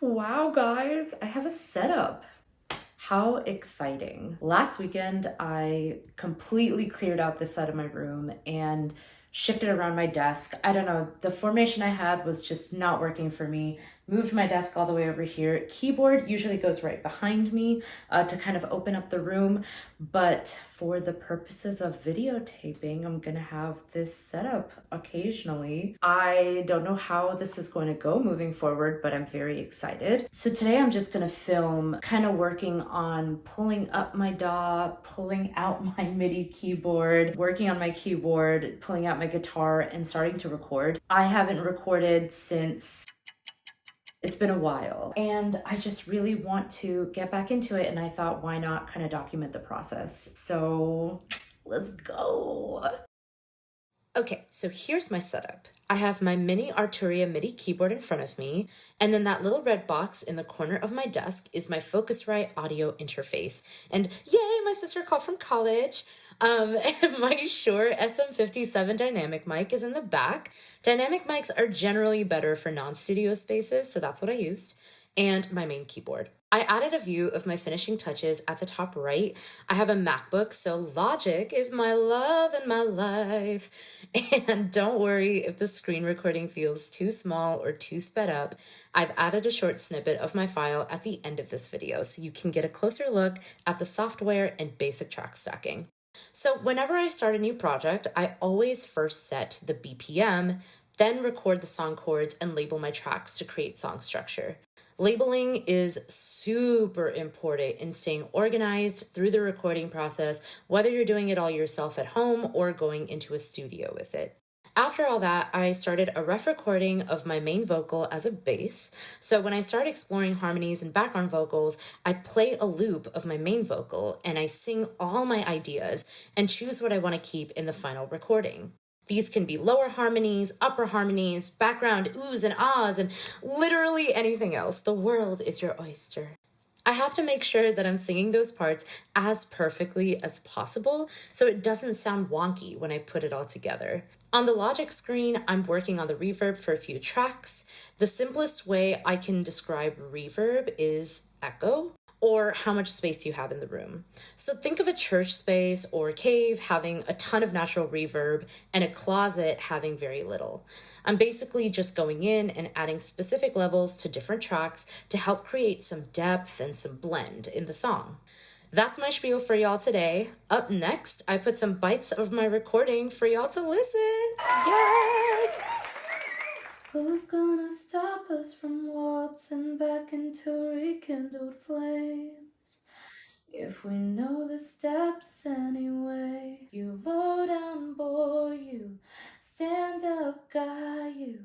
Wow, guys, I have a setup. How exciting. Last weekend, I completely cleared out this side of my room and shifted around my desk. I don't know, the formation I had was just not working for me. Moved my desk all the way over here. Keyboard usually goes right behind me to kind of open up the room. But for the purposes of videotaping, I'm gonna have this setup occasionally. I don't know how this is going to go moving forward, but I'm very excited. So today I'm just gonna film kind of working on pulling up my DAW, pulling out my MIDI keyboard, working on my keyboard, pulling out my guitar, and starting to record. I haven't recorded since it's been a while, and I just really want to get back into it, and I thought, why not kind of document the process? So let's go. Okay, so here's my setup. I have my mini Arturia MIDI keyboard in front of me, and then that little red box in the corner of my desk is my Focusrite audio interface. And yay, my sister called from college. And my Shure SM57 dynamic mic is in the back. Dynamic mics are generally better for non-studio spaces, so that's what I used. And my main keyboard. I added a view of my finishing touches at the top right. I have a MacBook, so Logic is my love and my life. And don't worry if the screen recording feels too small or too sped up. I've added a short snippet of my file at the end of this video, so you can get a closer look at the software and basic track stacking. So whenever I start a new project, I always first set the BPM, then record the song chords and label my tracks to create song structure. Labeling is super important in staying organized through the recording process, whether you're doing it all yourself at home or going into a studio with it. After all that, I started a rough recording of my main vocal as a bass. So when I start exploring harmonies and background vocals, I play a loop of my main vocal and I sing all my ideas and choose what I want to keep in the final recording. These can be lower harmonies, upper harmonies, background oohs and ahs, and literally anything else. The world is your oyster. I have to make sure that I'm singing those parts as perfectly as possible so it doesn't sound wonky when I put it all together. On the Logic screen, I'm working on the reverb for a few tracks. The simplest way I can describe reverb is echo, or how much space you have in the room. So think of a church space or a cave having a ton of natural reverb and a closet having very little. I'm basically just going in and adding specific levels to different tracks to help create some depth and some blend in the song. That's my spiel for y'all today. Up next, I put some bites of my recording for y'all to listen. Yay! Who's gonna stop us from waltzing back into rekindled flames? If we know the steps anyway. You low down boy, you stand up guy, you.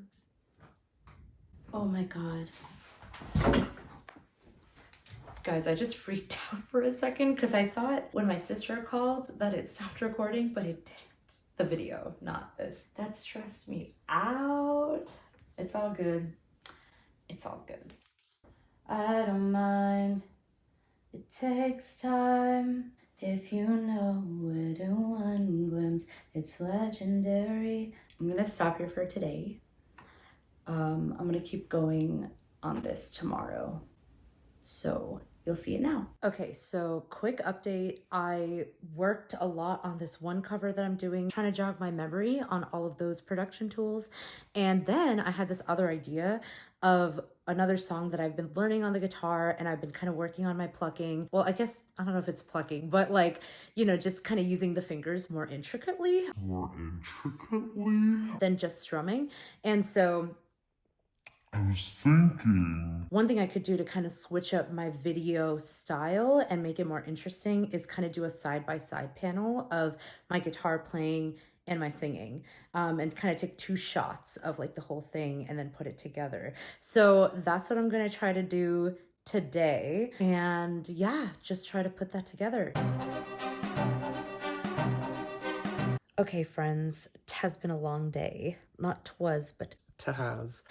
Oh my god. Guys, I just freaked out for a second because I thought when my sister called that it stopped recording, but it didn't. The video, not this. That stressed me out. It's all good. It's all good. I don't mind. It takes time. If you know it in one glimpse, it's legendary. I'm gonna stop here for today. I'm gonna keep going on this tomorrow. So you'll see it now. Okay, so quick update. I worked a lot on this one cover that I'm doing, trying to jog my memory on all of those production tools. And then I had this other idea of another song that I've been learning on the guitar, and I've been kind of working on my plucking. Well, I guess, I don't know if it's plucking, but like, you know, just kind of using the fingers more intricately than just strumming. And so I was thinking one thing I could do to kind of switch up my video style and make it more interesting is kind of do a side-by-side panel of my guitar playing and my singing, and kind of take two shots of like the whole thing and then put it together. So that's what I'm going to try to do today. And yeah, just try to put that together. Okay, friends, it has been a long day. Not 'twas, but 'thas.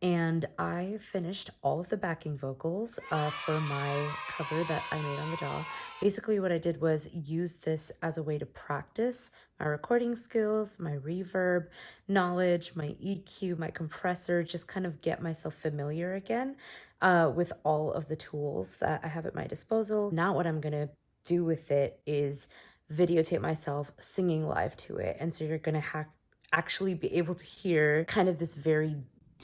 And I finished all of the backing vocals for my cover that I made on the doll. Basically, what I did was use this as a way to practice my recording skills, my reverb knowledge, my EQ, my compressor, just kind of get myself familiar again with all of the tools that I have at my disposal. Now what I'm gonna do with it is videotape myself singing live to it. And so you're gonna actually be able to hear kind of this very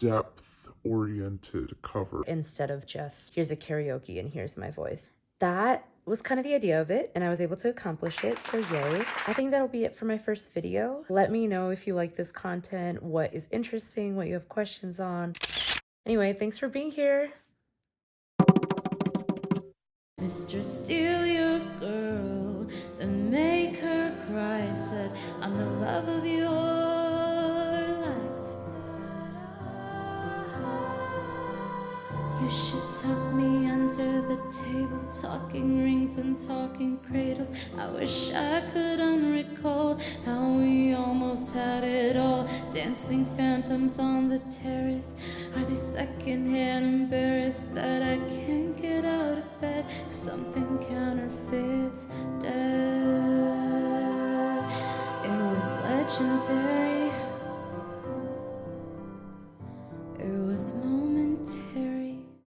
depth-oriented cover instead of just here's a karaoke and here's my voice. That was kind of the idea of it, and I was able to accomplish it, so yay. I think that'll be it for my first video. Let me know if you like this content, what is interesting, what you have questions on. Anyway, thanks for being here. Mr. Steal Your Girl, then make her cry, said, I'm the love of your life. You should tuck me under the table, talking rings and talking cradles. I wish I could unrecall how we almost had it all. Dancing phantoms on the terrace. Are they secondhand embarrassed that I can't get out of bed? Something counterfeits death. It was legendary.